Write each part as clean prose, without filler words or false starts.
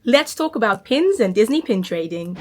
Let's talk about pins and Disney pin trading.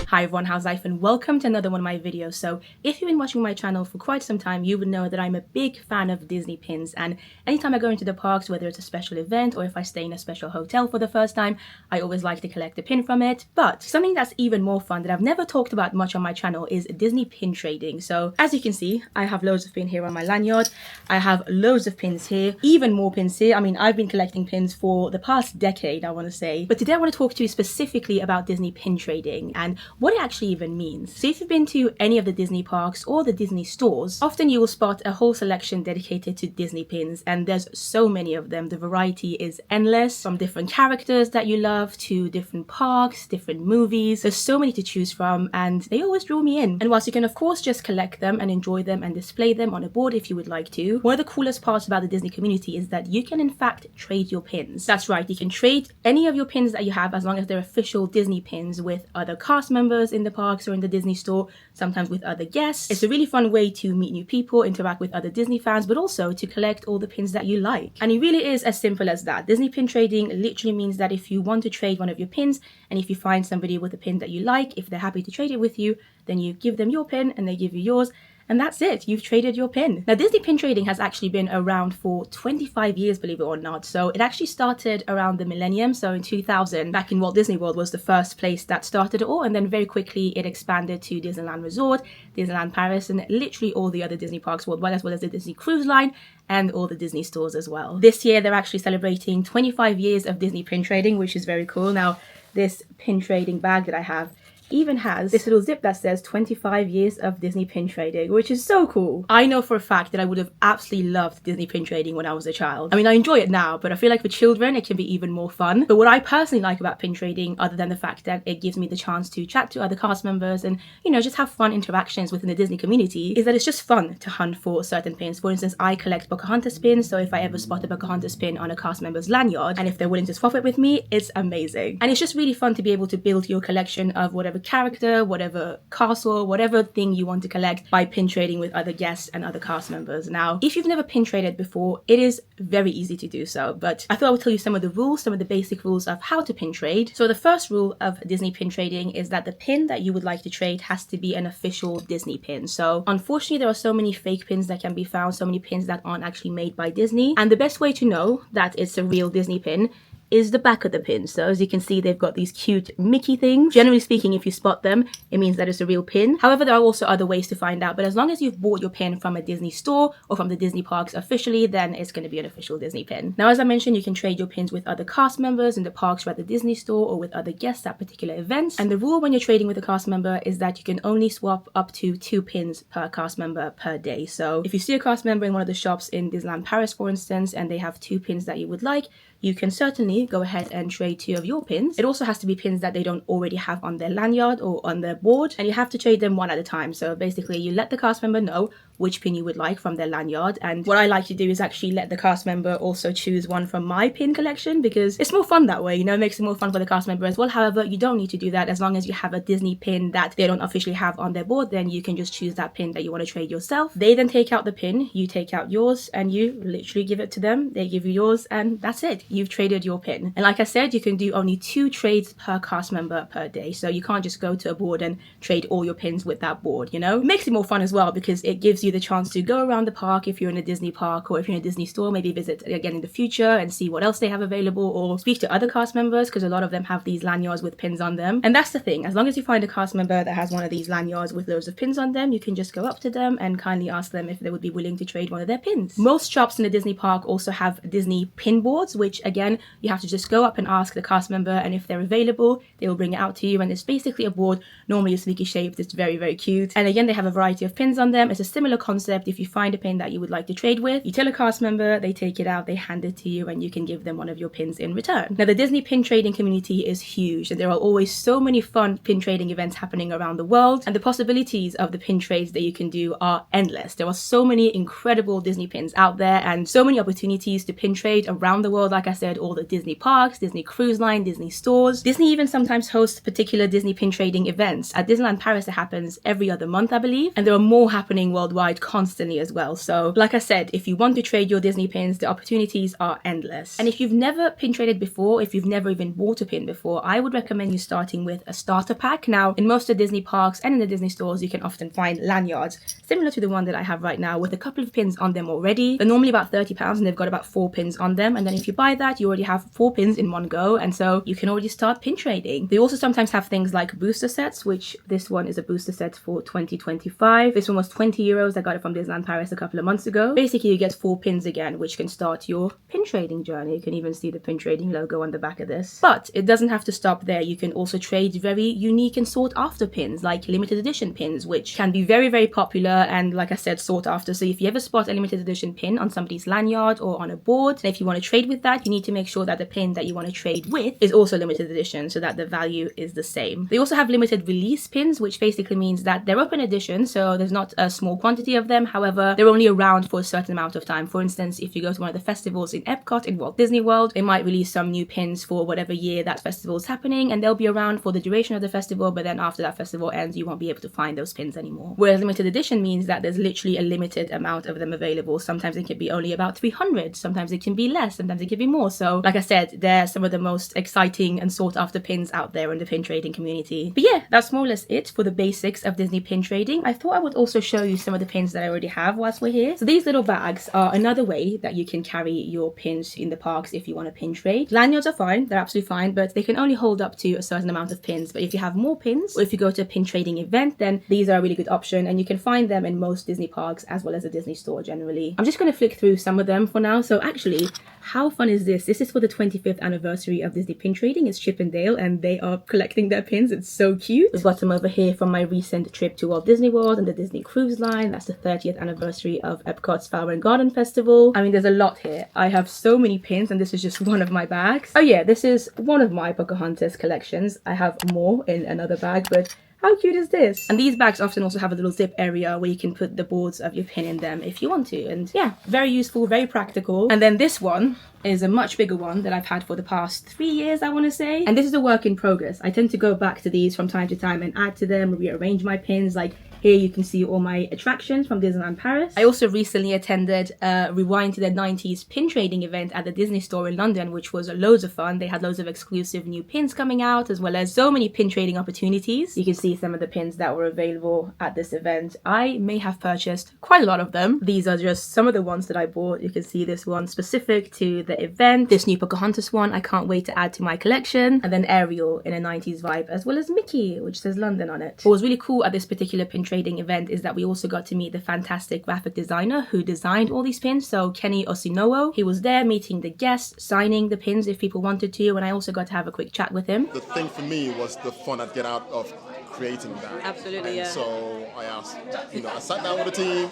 Hi everyone, how's life, and welcome to another one of my videos. So if you've been watching my channel for quite some time, you would know that I'm a big fan of Disney pins, and anytime I go into the parks, whether it's a special event or if I stay in a special hotel for the first time, I always like to collect a pin from it. But something that's even more fun that I've never talked about much on my channel is Disney pin trading. So as you can see, I have loads of pins here on my lanyard. I have loads of pins here, even more pins here. I mean, I've been collecting pins for the past decade, I want to say. But today I want to talk to you specifically about Disney pin trading and what it actually even means. So if you've been to any of the Disney parks or the Disney stores, often you will spot a whole selection dedicated to Disney pins, and there's so many of them. The variety is endless, from different characters that you love to different parks, different movies. There's so many to choose from, and they always draw me in. And whilst you can of course just collect them and enjoy them and display them on a board if you would like to, one of the coolest parts about the Disney community is that you can in fact trade your pins. That's right, you can trade any of your pins that you have as long as they're official Disney pins with other cast members in the parks or in the Disney store, sometimes with other guests. It's a really fun way to meet new people, interact with other Disney fans, but also to collect all the pins that you like. And it really is as simple as that. Disney pin trading literally means that if you want to trade one of your pins, and if you find somebody with a pin that you like, if they're happy to trade it with you, then you give them your pin and they give you yours. And that's it, you've traded your pin. Now, Disney pin trading has actually been around for 25 years, believe it or not. So it actually started around the millennium. So in 2000, back in Walt Disney World was the first place that started it all. And then very quickly it expanded to Disneyland Resort, Disneyland Paris, and literally all the other Disney parks worldwide, as well as the Disney Cruise Line and all the Disney stores as well. This year, they're actually celebrating 25 years of Disney pin trading, which is very cool. Now, this pin trading bag that I have even has this little zip that says 25 years of Disney pin trading, which is so cool. I know for a fact that I would have absolutely loved Disney pin trading when I was a child. I mean, I enjoy it now, but I feel like for children, it can be even more fun. But what I personally like about pin trading, other than the fact that it gives me the chance to chat to other cast members and, you know, just have fun interactions within the Disney community, is that it's just fun to hunt for certain pins. For instance, I collect Pocahontas pins, so if I ever spot a Pocahontas pin on a cast member's lanyard, and if they're willing to swap it with me, it's amazing. And it's just really fun to be able to build your collection of whatever character, whatever castle, whatever thing you want to collect by pin trading with other guests and other cast members. Now, if you've never pin traded before, it is very easy to do so, but I thought I would tell you some of the rules, some of the basic rules of how to pin trade. So the first rule of Disney pin trading is that the pin that you would like to trade has to be an official Disney pin. So unfortunately, there are so many fake pins that can be found, so many pins that aren't actually made by Disney. And the best way to know that it's a real Disney pin is the back of the pin. So as you can see, they've got these cute Mickey things. Generally speaking, if you spot them, it means that it's a real pin. However, there are also other ways to find out, but as long as you've bought your pin from a Disney store or from the Disney parks officially, then it's going to be an official Disney pin. Now, as I mentioned, you can trade your pins with other cast members in the parks or at the Disney store or with other guests at particular events. And the rule when you're trading with a cast member is that you can only swap up to 2 pins per cast member per day. So if you see a cast member in one of the shops in Disneyland Paris, for instance, and they have 2 pins that you would like, you can certainly go ahead and trade 2 of your pins. It also has to be pins that they don't already have on their lanyard or on their board, and you have to trade them one at a time. So basically, you let the cast member know which pin you would like from their lanyard, and what I like to do is actually let the cast member also choose one from my pin collection, because it's more fun that way, you know, it makes it more fun for the cast member as well. However, you don't need to do that. As long as you have a Disney pin that they don't officially have on their board, then you can just choose that pin that you want to trade yourself. They then take out the pin, you take out yours, and you literally give it to them. They give you yours, and that's it. You've traded your pin. And like I said, you can do only 2 trades per cast member per day. So you can't just go to a board and trade all your pins with that board, you know? It makes it more fun as well, because it gives you the chance to go around the park if you're in a Disney park, or if you're in a Disney store, maybe visit again in the future and see what else they have available, or speak to other cast members, because a lot of them have these lanyards with pins on them. And that's the thing, as long as you find a cast member that has one of these lanyards with loads of pins on them, you can just go up to them and kindly ask them if they would be willing to trade one of their pins. Most shops in the Disney park also have Disney pin boards, which again, you have to just go up and ask the cast member, and if they're available, they will bring it out to you. And it's basically a board, normally sneaky shaped. It's very, very cute. And again, they have a variety of pins on them. It's a similar concept. If you find a pin that you would like to trade with, you tell a cast member, they take it out, they hand it to you, and you can give them one of your pins in return. Now, the Disney pin trading community is huge, and there are always so many fun pin trading events happening around the world, and the possibilities of the pin trades that you can do are endless. There are so many incredible Disney pins out there, and so many opportunities to pin trade around the world. Like I said, all the Disney parks, Disney Cruise Line, Disney stores. Disney even sometimes hosts particular Disney pin trading events. At Disneyland Paris, it happens every other month, I believe, and there are more happening worldwide provide constantly as well. So like I said, if you want to trade your Disney pins, the opportunities are endless. And if you've never pin traded before, if you've never even bought a pin before, I would recommend you starting with a starter pack. Now, in most of the Disney parks and in the Disney stores, you can often find lanyards similar to the one that I have right now with a couple of pins on them already. They're normally about £30 and they've got about 4 pins on them. And then if you buy that, you already have 4 pins in one go. And so you can already start pin trading. They also sometimes have things like booster sets, which this one is a booster set for 2025. This one was €20. I got it from Disneyland Paris a couple of months ago. Basically, you get 4 pins again, which can start your pin trading journey. You can even see the pin trading logo on the back of this. But it doesn't have to stop there. You can also trade very unique and sought after pins, like limited edition pins, which can be very, very popular and, like I said, sought after. So if you ever spot a limited edition pin on somebody's lanyard or on a board, and if you want to trade with that, you need to make sure that the pin that you want to trade with is also limited edition so that the value is the same. They also have limited release pins, which basically means that they're open edition, so there's not a small quantity of them. However, they're only around for a certain amount of time. For instance, if you go to one of the festivals in Epcot in Walt Disney World, they might release some new pins for whatever year that festival is happening, and they'll be around for the duration of the festival, but then after that festival ends, you won't be able to find those pins anymore. Whereas limited edition means that there's literally a limited amount of them available. Sometimes it can be only about 300, sometimes it can be less, sometimes it can be more. So like I said, they're some of the most exciting and sought after pins out there in the pin trading community. But yeah, that's more or less it for the basics of Disney pin trading. I thought I would also show you some of the pins that I already have whilst we're here. So these little bags are another way that you can carry your pins in the parks if you want to pin trade. Lanyards are fine, they're absolutely fine, but they can only hold up to a certain amount of pins. But if you have more pins, or if you go to a pin trading event, then these are a really good option, and you can find them in most Disney parks as well as the Disney store generally. I'm just going to flick through some of them for now. So actually, how fun is this? This is for the 25th anniversary of Disney pin trading. It's Chip and Dale, and they are collecting their pins. It's so cute. We've got some over here from my recent trip to Walt Disney World and the Disney Cruise Line. That's the 30th anniversary of Epcot's Flower and Garden Festival. I mean, there's a lot here. I have so many pins, and this is just one of my bags. Oh yeah, this is one of my Pocahontas collections. I have more in another bag, but how cute is this? And these bags often also have a little zip area where you can put the boards of your pin in them if you want to. And yeah, very useful, very practical. And then this one is a much bigger one that I've had for the past 3 years, I want to say. And this is a work in progress. I tend to go back to these from time to time and add to them, rearrange my pins. Like here you can see all my attractions from Disneyland Paris. I also recently attended a Rewind to the 90s pin trading event at the Disney store in London, which was loads of fun. They had loads of exclusive new pins coming out, as well as so many pin trading opportunities. You can see some of the pins that were available at this event. I may have purchased quite a lot of them. These are just some of the ones that I bought. You can see this one specific to the event. This new Pocahontas one, I can't wait to add to my collection. And then Ariel in a 90s vibe, as well as Mickey, which says London on it. What was really cool at this particular pin trading event is that we also got to meet the fantastic graphic designer who designed all these pins. So Kenny Osinowo, he was there meeting the guests, signing the pins if people wanted to, and I also got to have a quick chat with him. The thing for me was the fun I'd get out of creating that. Absolutely, and yeah. So I asked, I sat down with the team,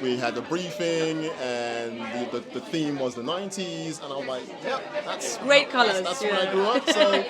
we had the briefing, and the theme was the 90s, and I'm like, yeah, that's great colours. That's where I grew up, so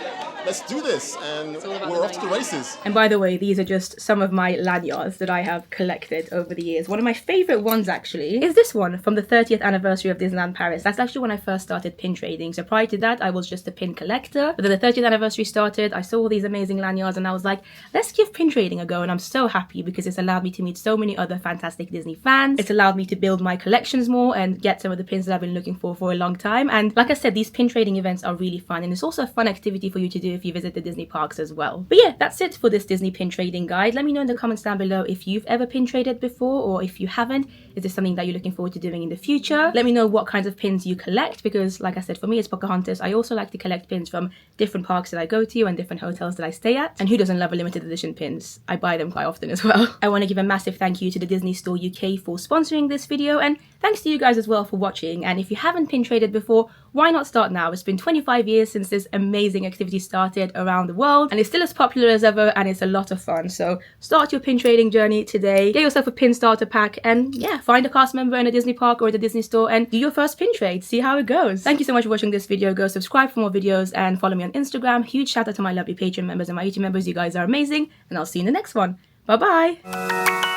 let's do this, and we're off to the races. And by the way, these are just some of my lanyards that I have collected over the years. One of my favourite ones actually is this one from the 30th anniversary of Disneyland Paris. That's actually when I first started pin trading. So prior to that, I was just a pin collector. But then the 30th anniversary started, I saw all these amazing lanyards, and I was like, let's give pin trading a go. And I'm so happy because it's allowed me to meet so many other fantastic Disney fans. It's allowed me to build my collections more and get some of the pins that I've been looking for a long time. And like I said, these pin trading events are really fun, and it's also a fun activity for you to do if you visit the Disney parks as well. But yeah, that's it for this Disney pin trading guide. Let me know in the comments down below if you've ever pin traded before, or if you haven't, is this something that you're looking forward to doing in the future? Let me know what kinds of pins you collect, because like I said, for me it's Pocahontas. I also like to collect pins from different parks that I go to and different hotels that I stay at. And who doesn't love a limited edition pins? I buy them quite often as well. I want to give a massive thank you to the Disney Store UK for sponsoring this video, and thanks to you guys as well for watching. And if you haven't pin traded before, why not start now? It's been 25 years since this amazing activity started around the world, and it's still as popular as ever, and it's a lot of fun. So start your pin trading journey today. Get yourself a pin starter pack, and yeah, find a cast member in a Disney park or at the Disney store and do your first pin trade. See how it goes. Thank you so much for watching this video. Go subscribe for more videos and follow me on Instagram. Huge shout out to my lovely Patreon members and my YouTube members. You guys are amazing, and I'll see you in the next one. Bye bye.